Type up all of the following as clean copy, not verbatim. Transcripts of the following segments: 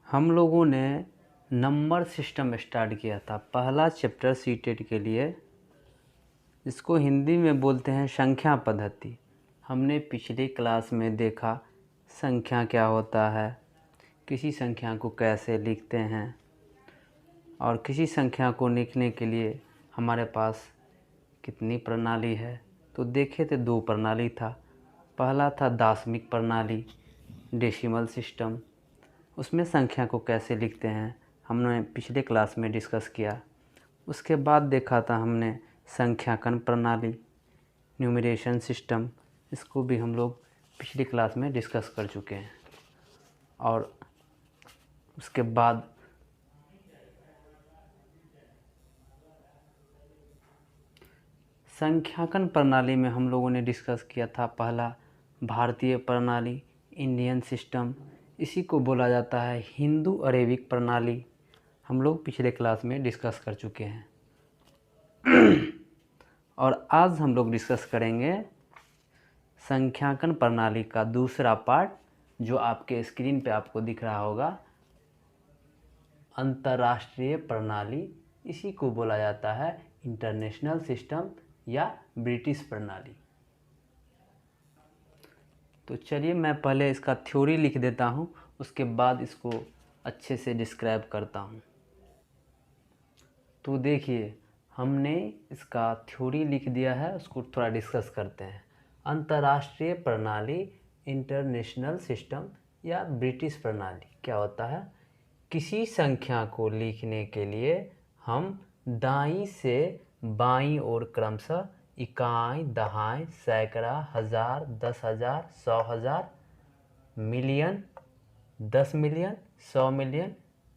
हम लोगों ने नंबर सिस्टम स्टार्ट किया था। पहला चैप्टर सीटेट के लिए, इसको हिंदी में बोलते हैं संख्या पद्धति। हमने पिछली क्लास में देखा संख्या क्या होता है, किसी संख्या को कैसे लिखते हैं, और किसी संख्या को लिखने के लिए हमारे पास कितनी प्रणाली है। तो देखे थे 2 प्रणाली था। पहला था दशमिक प्रणाली, डेसिमल सिस्टम। उसमें संख्या को कैसे लिखते हैं हमने पिछले क्लास में डिस्कस किया। उसके बाद देखा था हमने संख्याकन प्रणाली, न्यूमरेशन सिस्टम। इसको भी हम लोग पिछली क्लास में डिस्कस कर चुके हैं। और उसके बाद संख्याकन प्रणाली में हम लोगों ने डिस्कस किया था पहला भारतीय प्रणाली, इंडियन सिस्टम। इसी को बोला जाता है हिंदू अरेबिक प्रणाली। हम लोग पिछले क्लास में डिस्कस कर चुके हैं। और आज हम लोग डिस्कस करेंगे संख्याकन प्रणाली का दूसरा पार्ट, जो आपके स्क्रीन पे आपको दिख रहा होगा, अंतर्राष्ट्रीय प्रणाली। इसी को बोला जाता है इंटरनेशनल सिस्टम या ब्रिटिश प्रणाली। तो चलिए मैं पहले इसका थ्योरी लिख देता हूँ, उसके बाद इसको अच्छे से डिस्क्राइब करता हूँ। तो देखिए, हमने इसका थ्योरी लिख दिया है, उसको थोड़ा डिस्कस करते हैं। अंतर्राष्ट्रीय प्रणाली, इंटरनेशनल सिस्टम या ब्रिटिश प्रणाली क्या होता है? किसी संख्या को लिखने के लिए हम दाईं से बाईं ओर क्रमशः इकाई, दहाई, सैकड़ा, हजार, 10,000, 100,000, मिलियन, 10 मिलियन, 100 मिलियन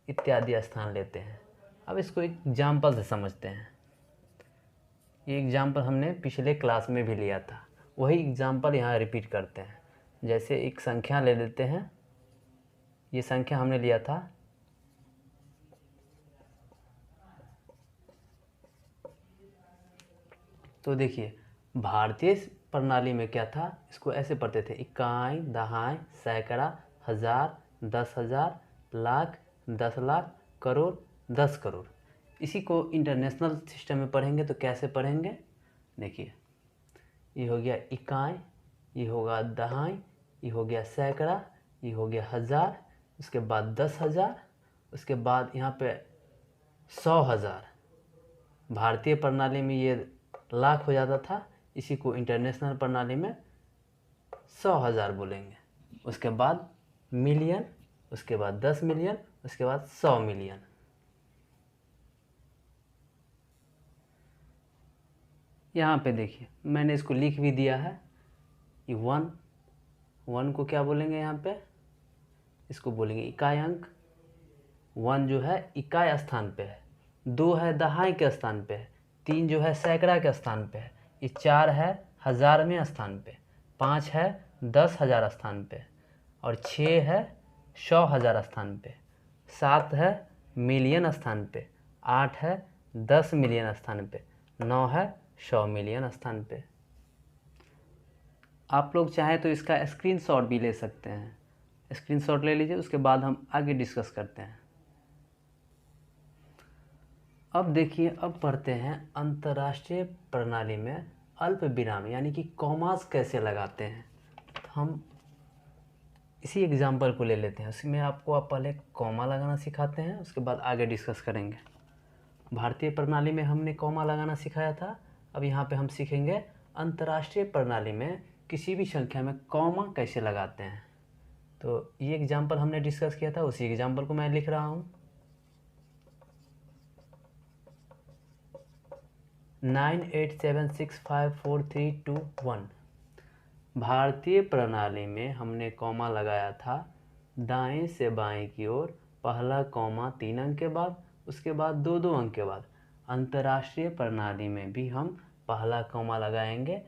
इत्यादि स्थान लेते हैं। अब इसको एग्जाम्पल से समझते हैं। ये एग्जाम्पल हमने पिछले क्लास में भी लिया था, वही एग्जाम्पल यहाँ रिपीट करते हैं। जैसे एक संख्या ले लेते हैं, ये संख्या हमने लिया था तो देखिए, भारतीय प्रणाली में क्या था, इसको ऐसे पढ़ते थे इकाई, दहाई, सैकड़ा, हजार, 10,000, लाख, 10 लाख, करोड़, 10 करोड़। इसी को इंटरनेशनल सिस्टम में पढ़ेंगे तो कैसे पढ़ेंगे, देखिए, ये हो गया इकाई, ये होगा दहाई, ये हो गया सैकड़ा, ये हो गया हजार, उसके बाद 10,000, उसके बाद यहाँ पे 100,000। भारतीय प्रणाली में ये लाख हो जाता था, इसी को इंटरनेशनल प्रणाली में 100,000 बोलेंगे। उसके बाद मिलियन, उसके बाद 10 मिलियन, उसके बाद 100 मिलियन। यहाँ पे देखिए, मैंने इसको लिख भी दिया है। ये वन को क्या बोलेंगे यहाँ पे, इसको बोलेंगे इकाई अंक। 1 जो है इकाई स्थान पे है, 2 है दहाई के स्थान पे है, 3 जो है सैकड़ा के स्थान पे है, ये 4 है हजारवें स्थान पे, 5 है 10,000 स्थान पे, और 6 है 100,000 स्थान पे, 7 है मिलियन स्थान पे, 8 है 10 मिलियन स्थान पे, 9 है 100 मिलियन स्थान पे। आप लोग चाहें तो इसका स्क्रीनशॉट भी ले सकते हैं। स्क्रीनशॉट ले लीजिए, उसके बाद हम आगे डिस्कस करते हैं। अब देखिए, अब पढ़ते हैं अंतर्राष्ट्रीय प्रणाली में अल्प विराम यानी कि कॉमास कैसे लगाते हैं। तो हम इसी एग्जाम्पल को ले लेते हैं, उसमें आपको पहले कॉमा लगाना सिखाते हैं, उसके बाद आगे डिस्कस करेंगे। भारतीय प्रणाली में हमने कॉमा लगाना सिखाया था, अब यहाँ पे हम सीखेंगे अंतर्राष्ट्रीय प्रणाली में किसी भी संख्या में कॉमा कैसे लगाते हैं। तो ये एग्जाम्पल हमने डिस्कस किया था, उसी एग्जाम्पल को मैं लिख रहा हूँ। 98765432 भारतीय प्रणाली में हमने कॉमा लगाया था दाएं से बाएं की ओर, पहला कॉमा 3 अंक के बाद, उसके बाद 2-2 अंक के बाद। अंतर्राष्ट्रीय प्रणाली में भी हम पहला कॉमा लगाएंगे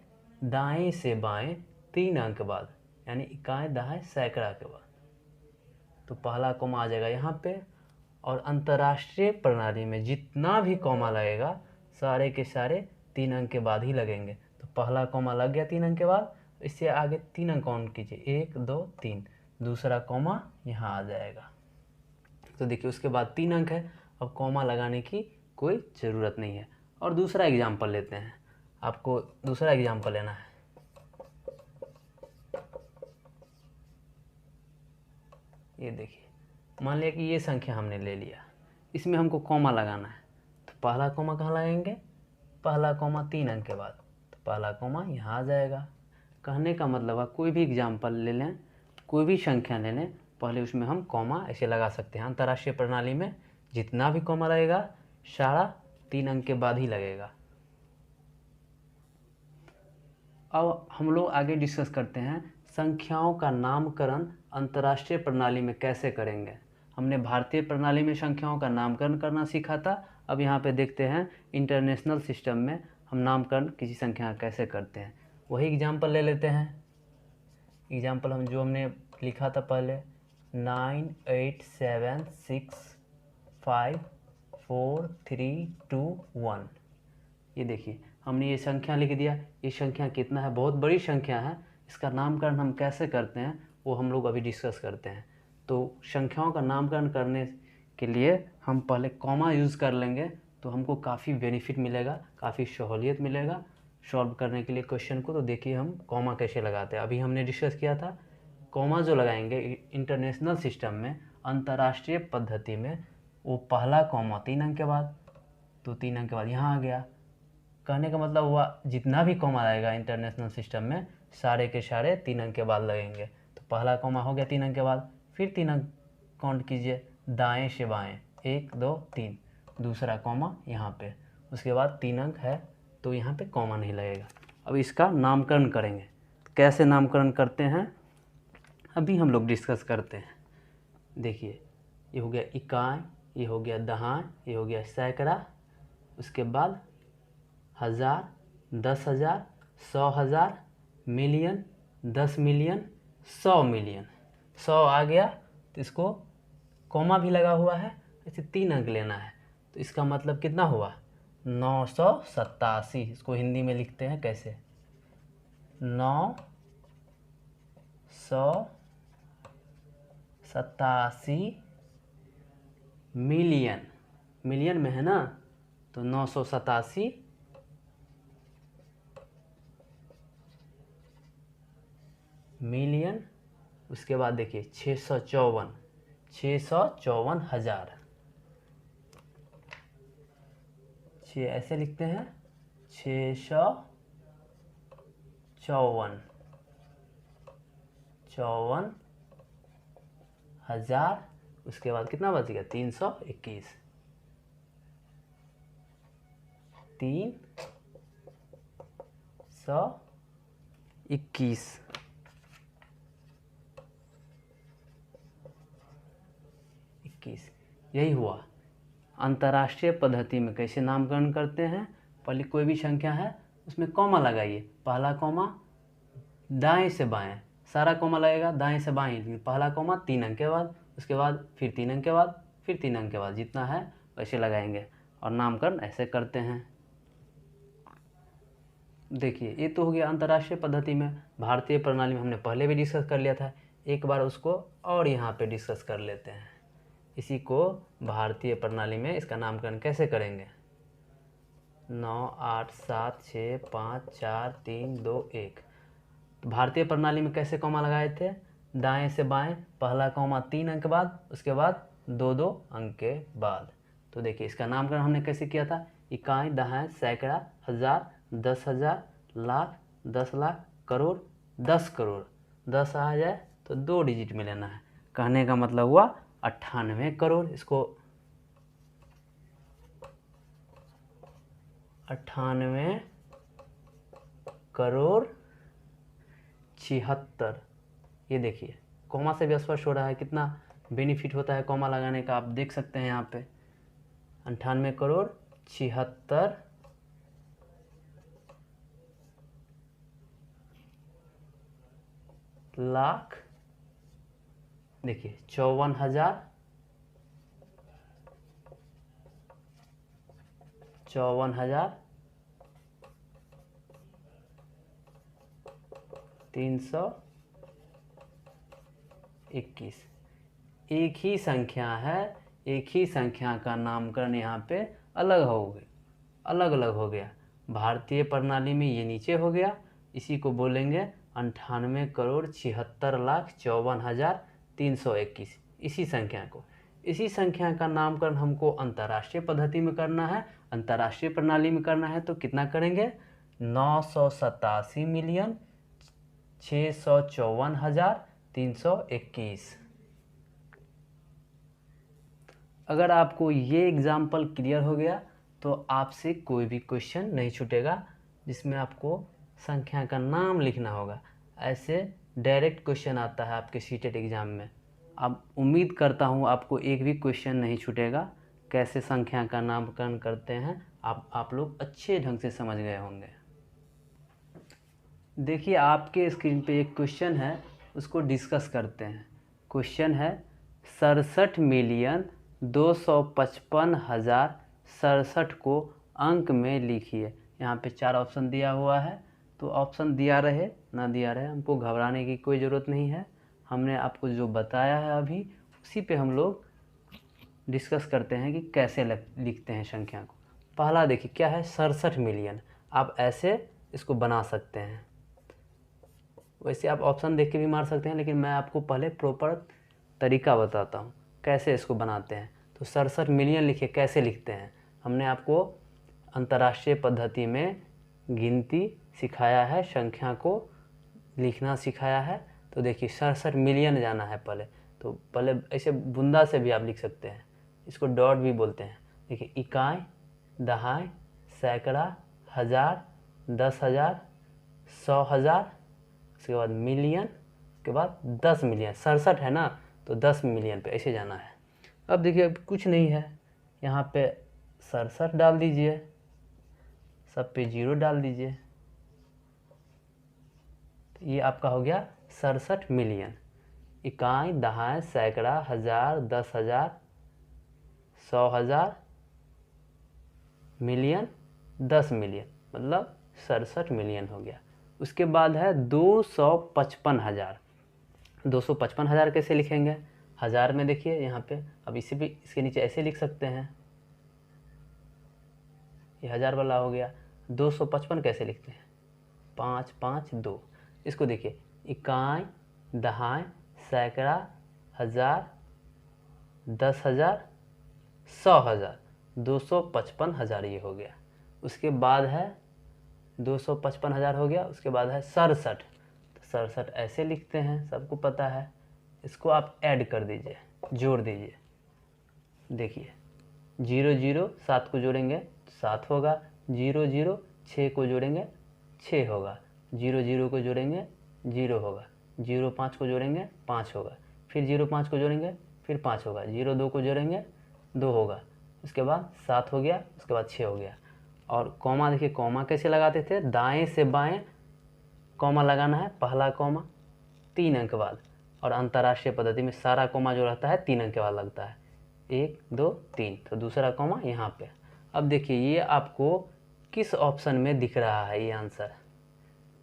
दाएं से बाएं 3 अंक के बाद, यानी इकाई, दहाई, सैकड़ा के बाद। तो पहला कॉमा आ जाएगा यहाँ पे। और अंतर्राष्ट्रीय प्रणाली में जितना भी कॉमा लगेगा सारे के सारे 3 अंक के बाद ही लगेंगे। तो पहला कॉमा लग गया 3 अंक के बाद, इससे आगे 3 अंक काउंट कीजिए, 1 2 3, दूसरा कॉमा यहाँ आ जाएगा। तो देखिए उसके बाद 3 अंक है, अब कॉमा लगाने की कोई ज़रूरत नहीं है। और दूसरा एग्जाम्पल लेते हैं, आपको दूसरा एग्जाम्पल लेना है। ये देखिए, मान लिया कि ये संख्या हमने ले लिया, इसमें हमको कॉमा लगाना है, तो पहला कॉमा कहाँ लगाएंगे, पहला कॉमा 3 अंक के बाद, तो पहला कॉमा यहाँ आ जाएगा। कहने का मतलब है कोई भी एग्जाम्पल ले लें, कोई भी संख्या ले लें, पहले उसमें हम कॉमा ऐसे लगा सकते हैं। अंतर्राष्ट्रीय प्रणाली में जितना भी कॉमा लगेगा सारा 3 अंक के बाद ही लगेगा। अब हम लोग आगे डिस्कस करते हैं संख्याओं का नामकरण अंतर्राष्ट्रीय प्रणाली में कैसे करेंगे। हमने भारतीय प्रणाली में संख्याओं का नामकरण करना सीखा था, अब यहाँ पे देखते हैं इंटरनेशनल सिस्टम में हम नामकरण किसी संख्या का कैसे करते हैं। वही एग्जाम्पल ले लेते हैं। एग्जाम्पल हमने लिखा था पहले 9 8 7 6 5 4 3 2 1। ये देखिए हमने ये संख्या लिख दिया। ये संख्या कितना है, बहुत बड़ी संख्या है, इसका नामकरण हम कैसे करते हैं वो हम लोग अभी डिस्कस करते हैं। तो संख्याओं का नामकरण करने के लिए हम पहले कॉमा यूज़ कर लेंगे, तो हमको काफ़ी बेनिफिट मिलेगा, काफ़ी सहूलियत मिलेगा सॉल्व करने के लिए क्वेश्चन को। तो देखिए हम कॉमा कैसे लगाते हैं, अभी हमने डिस्कस किया था। कॉमा जो लगाएंगे इंटरनेशनल सिस्टम में, अंतर्राष्ट्रीय पद्धति में, वो पहला कॉमा 3 अंक के बाद, तो 3 अंक के बाद यहाँ आ गया। कहने का मतलब हुआ जितना भी कॉमा आएगा इंटरनेशनल सिस्टम में सारे के सारे 3 अंक के बाद लगेंगे। तो पहला कॉमा हो गया 3 अंक के बाद, फिर 3 अंक काउंट कीजिए दाएं से बाएं, 1 2 3, दूसरा कॉमा यहाँ पे, उसके बाद 3 अंक है तो यहाँ पे कॉमा नहीं लगेगा। अब इसका नामकरण करेंगे, कैसे नामकरण करते हैं अभी हम लोग डिस्कस करते हैं। देखिए ये हो गया इकाई, ये हो गया दहाई, ये हो गया सैकड़ा, उसके बाद 1000, 10,000, 100,000, मिलियन, 10 मिलियन, 100 मिलियन। 100 आ गया तो इसको कॉमा भी लगा हुआ है, इसे 3 अंक लेना है, तो इसका मतलब कितना हुआ 987। इसको हिंदी में लिखते हैं कैसे, 987 मिलियन, मिलियन में है ना, तो 987 मिलियन। उसके बाद देखिए 654,000, 6 ऐसे लिखते हैं 654,000। उसके बाद कितना बच गया 321, 321। यही हुआ। अंतर्राष्ट्रीय पद्धति में कैसे नामकरण करते हैं, पहले कोई भी संख्या है उसमें कॉमा लगाइए, पहला कॉमा दाएं से बाएं, सारा कॉमा लगेगा दाएं से बाएं, पहला कॉमा 3 अंक के बाद, उसके बाद फिर 3 अंक के बाद, फिर 3 अंक के बाद, जितना है वैसे लगाएंगे और नामकरण ऐसे करते हैं। देखिए ये तो हो गया अंतर्राष्ट्रीय पद्धति में। भारतीय प्रणाली में हमने पहले भी डिस्कस कर लिया था, एक बार उसको और यहाँ पे डिस्कस कर लेते हैं। इसी को भारतीय प्रणाली में इसका नामकरण कैसे करेंगे, 9 8 7 6 5 4 3 2 1। तो भारतीय प्रणाली में कैसे कॉमा लगाए थे, दाएं से बाएं, पहला कॉमा 3 अंक के बाद, उसके बाद 2 अंक के बाद। तो देखिए इसका नामकरण हमने कैसे किया था, इकाई, दहाई, सैकड़ा, 1000, 10,000, लाख, 10 लाख, करोड़, 10 करोड़। 10 आ जाए तो 2 डिजिट में लेना है, कहने का मतलब हुआ 98 करोड़। इसको 98 करोड़ 76। ये देखिए कॉमा से भी स्पष्ट हो रहा है कितना बेनिफिट होता है कॉमा लगाने का, आप देख सकते हैं यहाँ पे 98 करोड़ 76 लाख। देखिए 54,000, 54,321। एक ही संख्या है, एक ही संख्या का नामकरण यहाँ पे अलग अलग हो गया। भारतीय प्रणाली में ये नीचे हो गया, इसी को बोलेंगे 98,74,54,321। इसी संख्या का नामकरण हमको अंतर्राष्ट्रीय पद्धति में करना है, अंतर्राष्ट्रीय प्रणाली में करना है। तो कितना करेंगे? 987,654,321। अगर आपको ये एग्जाम्पल क्लियर हो गया तो आपसे कोई भी क्वेश्चन नहीं छूटेगा जिसमें आपको संख्या का नाम लिखना होगा। ऐसे डायरेक्ट क्वेश्चन आता है आपके सीटेट एग्ज़ाम में। अब उम्मीद करता हूँ आपको एक भी क्वेश्चन नहीं छूटेगा। कैसे संख्या का नामकरण करते हैं आप लोग अच्छे ढंग से समझ गए होंगे। देखिए आपके स्क्रीन पे एक क्वेश्चन है, उसको डिस्कस करते हैं। क्वेश्चन है 67,255,067 को अंक में लिखिए। यहाँ पे 4 ऑप्शन दिया हुआ है, तो ऑप्शन दिया रहे ना दिया रहे हमको घबराने की कोई ज़रूरत नहीं है। हमने आपको जो बताया है अभी उसी पे हम लोग डिस्कस करते हैं कि कैसे लिखते हैं संख्या को। पहला देखिए क्या है, 67 मिलियन। आप ऐसे इसको बना सकते हैं, वैसे आप ऑप्शन देख के भी मार सकते हैं, लेकिन मैं आपको पहले प्रॉपर तरीका बताता हूँ कैसे इसको बनाते हैं। तो 67 मिलियन लिखिए, कैसे लिखते हैं हमने आपको अंतर्राष्ट्रीय पद्धति में गिनती सिखाया है, संख्या को लिखना सिखाया है। तो देखिए 67 मिलियन जाना है पहले, तो पहले ऐसे बूंदा से भी आप लिख सकते हैं, इसको डॉट भी बोलते हैं। देखिए इकाई, दहाई, सैकड़ा, हज़ार, 10,000, 100,000, उसके बाद मिलियन, उसके बाद 10 मिलियन। 67 है ना, तो 10 मिलियन पे ऐसे जाना है। अब देखिए अब कुछ नहीं है, यहाँ पे 67 डाल दीजिए, सब पे 0 डाल दीजिए, तो ये आपका हो गया 67 मिलियन। इकाई, दहाई, सैकड़ा, हज़ार, 10,000, 100,000, मिलियन, 10 मिलियन, मतलब 67 मिलियन हो गया। उसके बाद है 255,000। 255,000 कैसे लिखेंगे? हज़ार में देखिए यहाँ पे, अब इसे भी इसके नीचे ऐसे लिख सकते हैं, ये 1000 वाला हो गया। 255 कैसे लिखते हैं? 5 5 2। इसको देखिए इकाई, दहाई, सैकड़ा, हज़ार, 10,000, 100,000, 255,000 ये हो गया। उसके बाद है 255,000 हो गया। उसके बाद है 67, तो 67 ऐसे लिखते हैं, सबको पता है। इसको आप ऐड कर दीजिए, जोड़ दीजिए। देखिए 0 0 7 को जोड़ेंगे तो 7 होगा, 0 0 6 को जोड़ेंगे 6 होगा, 0 0 को जोड़ेंगे 0 होगा, 0 5 को जोड़ेंगे 5 होगा, फिर 0 5 को जोड़ेंगे फिर 5 होगा, 0 2 को जोड़ेंगे 2 होगा, उसके बाद 7 हो गया, उसके बाद 6 हो गया। और कॉमा देखिए, कॉमा कैसे लगाते थे? दाएं से बाएं कॉमा लगाना है, पहला कॉमा 3 अंक बाद, और अंतर्राष्ट्रीय पद्धति में सारा कॉमा जो रहता है 3 अंक के बाद लगता है, 1 2 3, तो दूसरा कॉमा यहाँ पे। अब देखिए ये आपको किस ऑप्शन में दिख रहा है, ये आंसर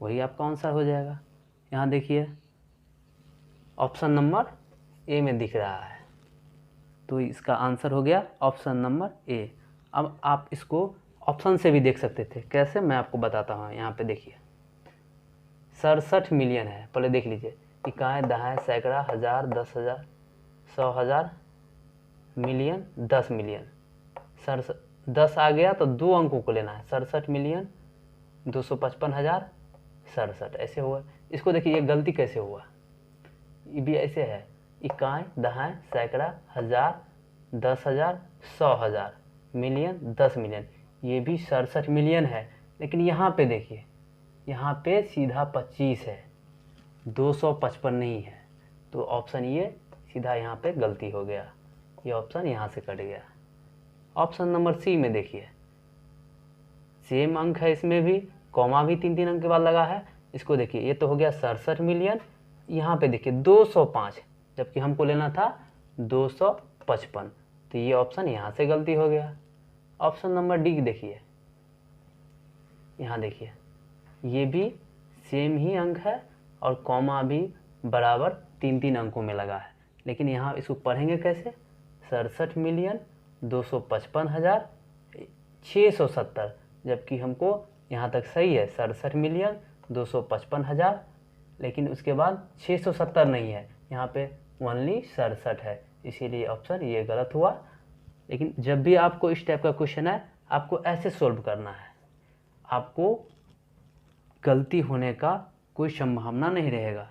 वही आपका आंसर हो जाएगा। यहाँ देखिए ऑप्शन नंबर ए में दिख रहा है, तो इसका आंसर हो गया ऑप्शन नंबर ए। अब आप इसको ऑप्शन से भी देख सकते थे, कैसे मैं आपको बताता हूँ। यहाँ पे देखिए 67 मिलियन है, पहले देख लीजिए, इकाई, दहाई, सैकड़ा, हज़ार, 10,000, 100,000, मिलियन, 10 मिलियन। 10 आ गया तो 2 अंकों को लेना है, 67 मिलियन, 255,000, 67 ऐसे हुआ। इसको देखिए ये गलती कैसे हुआ, ये भी ऐसे है, इकाई, दहाई, सैकड़ा, हज़ार, 10,000, 100,000, मिलियन, 10 मिलियन, ये भी 67 मिलियन है। लेकिन यहाँ पे देखिए, यहाँ पे सीधा 25 है, 255 नहीं है, तो ऑप्शन ये सीधा यहाँ पे गलती हो गया, ये ऑप्शन यहाँ से कट गया। ऑप्शन नंबर सी में देखिए सेम अंक है, इसमें भी कॉमा भी 3 3 अंक के बाद लगा है। इसको देखिए ये तो हो गया 67 मिलियन, यहाँ पे देखिए 205, जबकि हमको लेना था 255, तो ये ऑप्शन यहाँ से गलती हो गया। ऑप्शन नंबर डी देखिए, यहाँ देखिए ये भी सेम ही अंक है और कॉमा भी बराबर 3 3 अंकों में लगा है, लेकिन यहाँ इसको पढ़ेंगे कैसे? 67,255,670, जबकि हमको यहाँ तक सही है 67,255,000, लेकिन उसके बाद 670 नहीं है, यहाँ पे ओनली 67 है, इसीलिए ऑप्शन ये गलत हुआ। लेकिन जब भी आपको इस टाइप का क्वेश्चन है आपको ऐसे सॉल्व करना है, आपको गलती होने का कोई संभावना नहीं रहेगा।